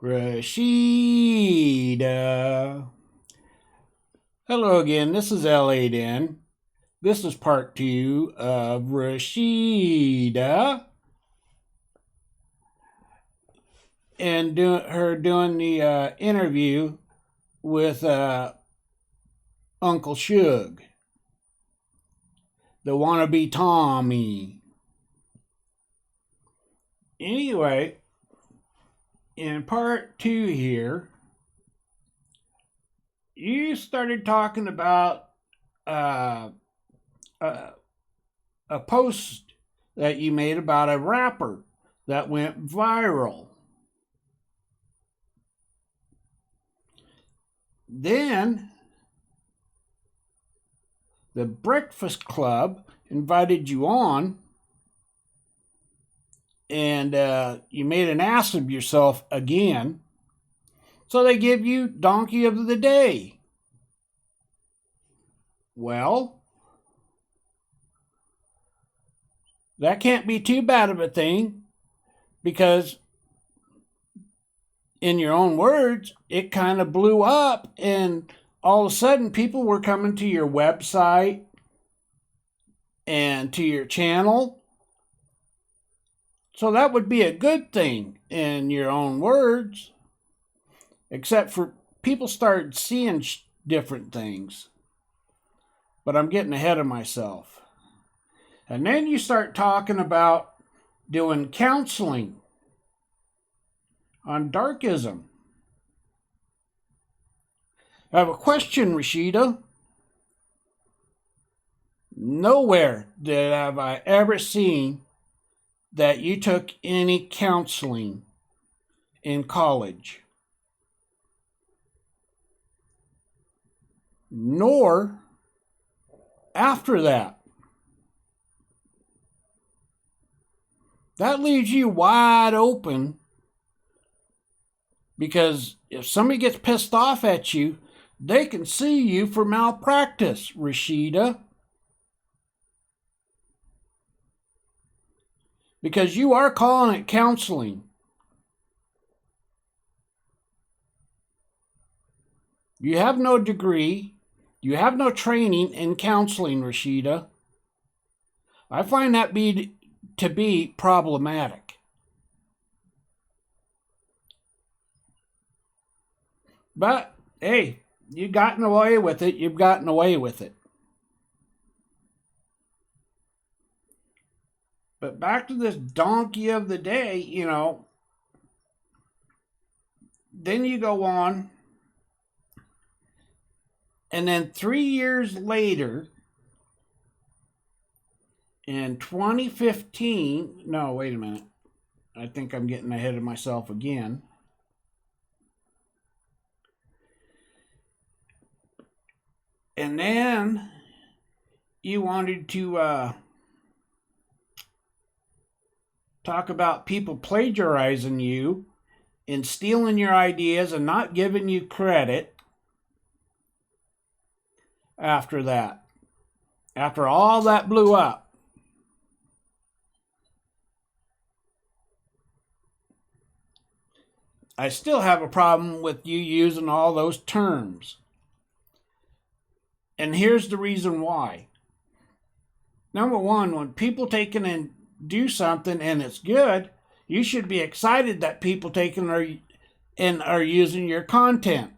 Rashida. Hello again, this is L8N. This is part 2 of Rashida and her doing the interview with Uncle Shug, the wannabe Tommy. Anyway, in part 2 here, you started talking about a post that you made about a rapper that went viral. Then the Breakfast Club invited you on, and you made an ass of yourself again. So they give you Donkey of the Day. Well, that can't be too bad of a thing, because in your own words, it kind of blew up, and all of a sudden people were coming to your website and to your channel. So that would be a good thing in your own words, except for people started seeing different things. But I'm getting ahead of myself. And then you start talking about doing counseling on darkism. I have a question, Rashida. Nowhere have I ever seen that you took any counseling in college, nor after that. That leaves you wide open, because if somebody gets pissed off at you, they can sue you for malpractice, Rashida. Because you are calling it counseling. You have no degree. You have no training in counseling, Rashida. I find that to be problematic. But, hey, you've gotten away with it. You've gotten away with it. But back to this Donkey of the Day, then you go on, and then 3 years later, in 2015, no, wait a minute. I think I'm getting ahead of myself again. And then you wanted to talk about people plagiarizing you and stealing your ideas and not giving you credit after that. After all that blew up. I still have a problem with you using all those terms. And here's the reason why. Number one, when people take in and do something and it's good, you should be excited that people taking and are using your content,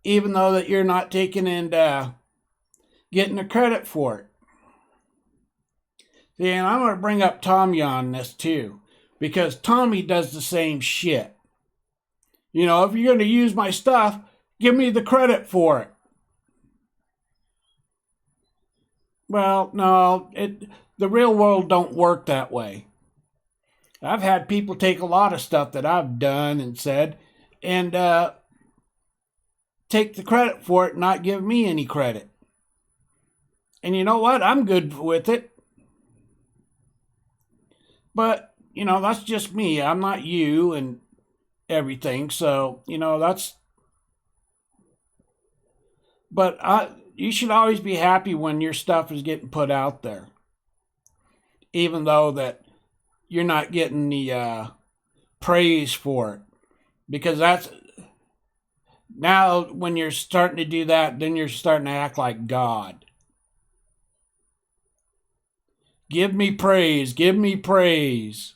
even though that you're not taking and getting the credit for it. See, and I'm going to bring up Tommy on this too, because Tommy does the same shit. If you're going to use my stuff, give me the credit for it. Well, no, the real world don't work that way. I've had people take a lot of stuff that I've done and said and take the credit for it, not give me any credit. And you know what? I'm good with it. But, that's just me. I'm not you and everything. So, that's... But you should always be happy when your stuff is getting put out there, even though that you're not getting the praise for it. Because that's now when you're starting to do that, then you're starting to act like God. Give me praise, give me praise.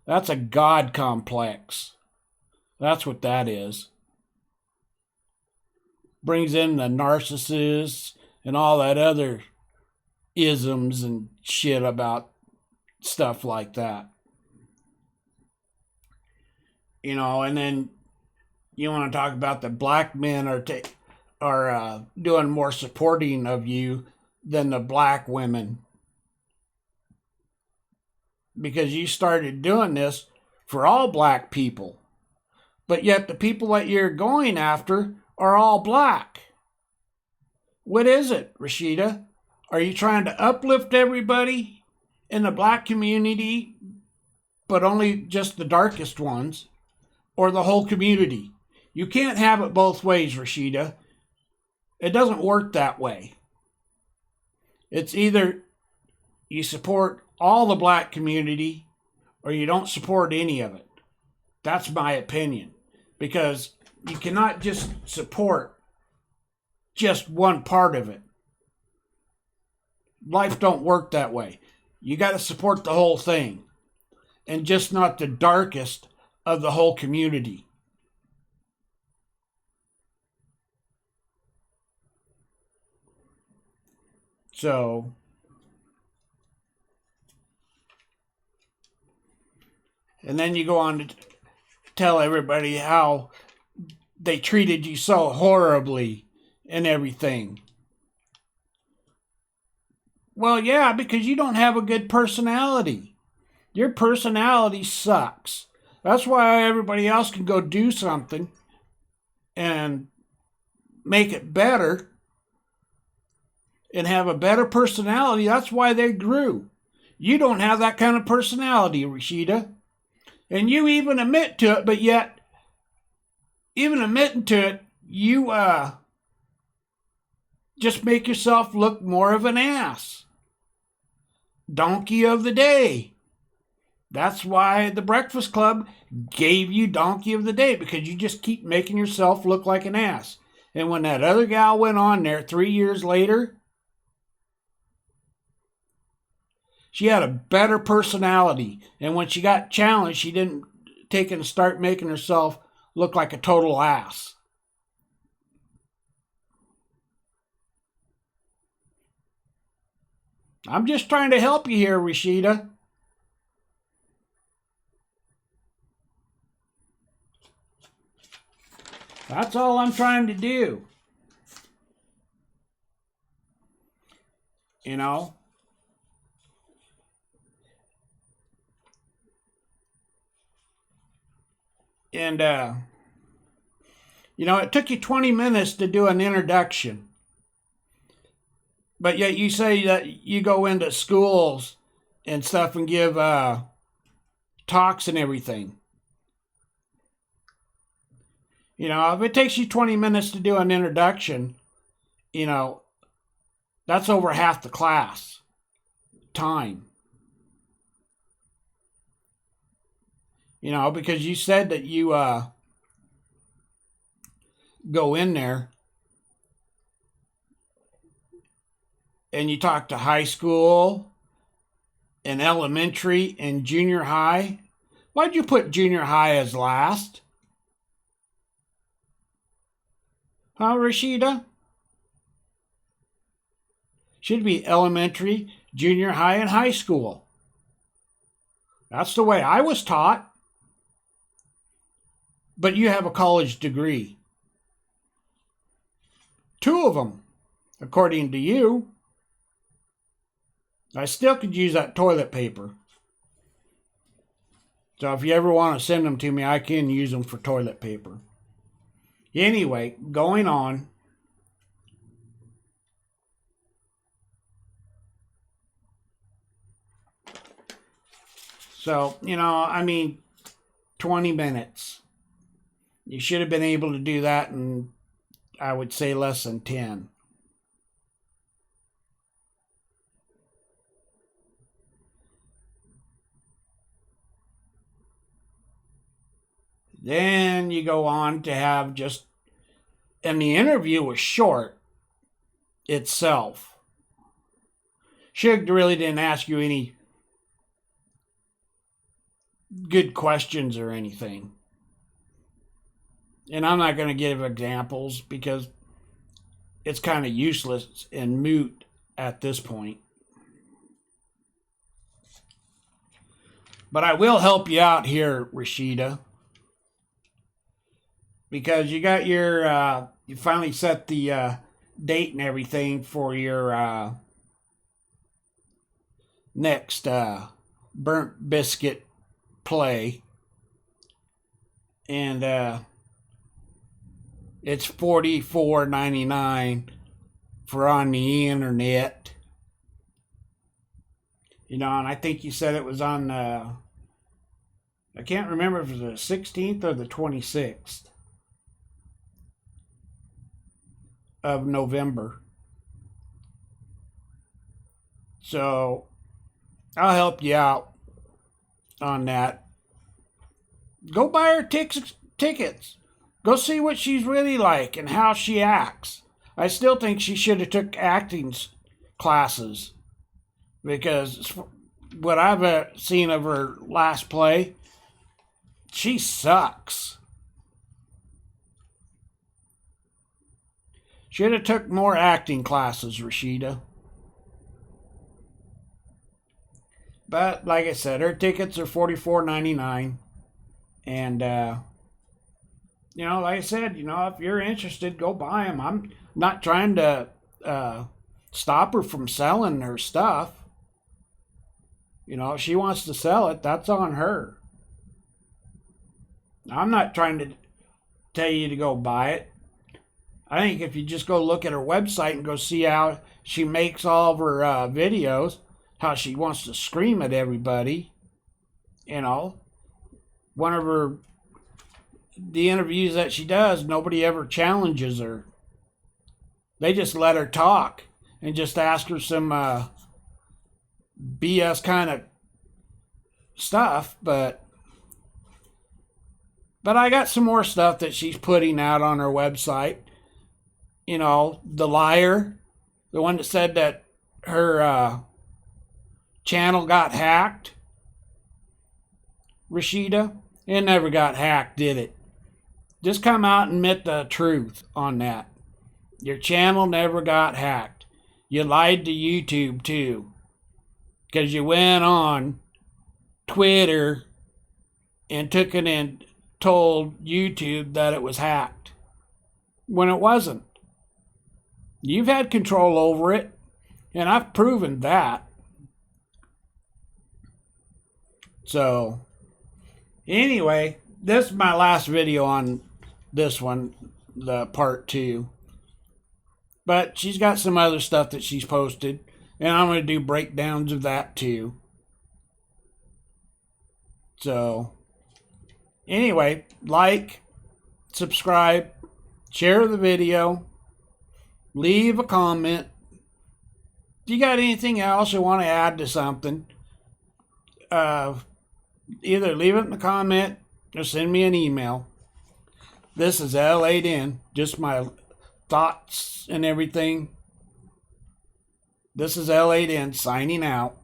That's a God complex. That's what that is. Brings in the narcissists and all that other isms and shit about stuff like that. You know, and then you want to talk about the black men are doing more supporting of you than the black women. Because you started doing this for all black people. But yet the people that you're going after are all black. What is it, Rashida? Are you trying to uplift everybody in the black community, but only just the darkest ones, or the whole community? You can't have it both ways, Rashida. It doesn't work that way. It's either you support all the black community or you don't support any of it. That's my opinion. Because you cannot just support just one part of it. Life don't work that way. You got to support the whole thing, and just not the darkest of the whole community. So, and then you go on to tell everybody how they treated you so horribly and everything. Well, yeah, because you don't have a good personality. Your personality sucks. That's why everybody else can go do something and make it better and have a better personality. That's why they grew. You don't have that kind of personality, Rashida. And you even admit to it, but yet, even admitting to it, you just make yourself look more of an ass. Donkey of the day. That's why the Breakfast Club gave you Donkey of the Day, because you just keep making yourself look like an ass. And when that other gal went on there 3 years later, she had a better personality. And when she got challenged, she didn't take and start making herself look like a total ass. I'm just trying to help you here, Rashida. That's all I'm trying to do. You know? And, it took you 20 minutes to do an introduction. But yet you say that you go into schools and stuff and give talks and everything. If it takes you 20 minutes to do an introduction, that's over half the class time. Because you said that you go in there and you talk to high school and elementary and junior high. Why'd you put junior high as last? Huh, Rashida? Should be elementary, junior high, and high school. That's the way I was taught. But you have a college degree. 2 of them, according to you. I still could use that toilet paper. So if you ever want to send them to me, I can use them for toilet paper. Anyway, going on. So, 20 minutes. You should have been able to do that in, I would say, less than 10. Then you go on to have just, and the interview was short itself. Shug really didn't ask you any good questions or anything. And I'm not going to give examples because it's kind of useless and moot at this point. But I will help you out here, Rashida. Because you got your, you finally set the date and everything for your next burnt biscuit play. And it's $44.99 for on the internet. You know, and I think you said it was on, I can't remember if it was the 16th or the 26th of November. So I'll help you out on that. Go buy her tickets. Go see what she's really like and how she acts. I still think she should have took acting classes, because what I've seen of her last play, she sucks. Should have took more acting classes, Rashida. But like I said, her tickets are $44.99, and you know, like I said, you know, if you're interested, go buy them. I'm not trying to stop her from selling her stuff. You know, if she wants to sell it, that's on her. I'm not trying to tell you to go buy it. I think if you just go look at her website and go see how she makes all of her videos, how she wants to scream at everybody, you know, the interviews that she does, nobody ever challenges her. They just let her talk and just ask her some BS kind of stuff, but I got some more stuff that she's putting out on her website. You know, the liar, the one that said that her channel got hacked. Rashida, it never got hacked, did it? Just come out and admit the truth on that. Your channel never got hacked. You lied to YouTube too, because you went on Twitter and took it and told YouTube that it was hacked when it wasn't. You've had control over it, and I've proven that. So, anyway, this is my last video on this one, the part 2. But she's got some other stuff that she's posted, and I'm going to do breakdowns of that too. So, anyway, like, subscribe, share the video, leave a comment. If you got anything else you want to add to something, either leave it in the comment or send me an email. This is L8N, just my thoughts and everything. This is L8N signing out.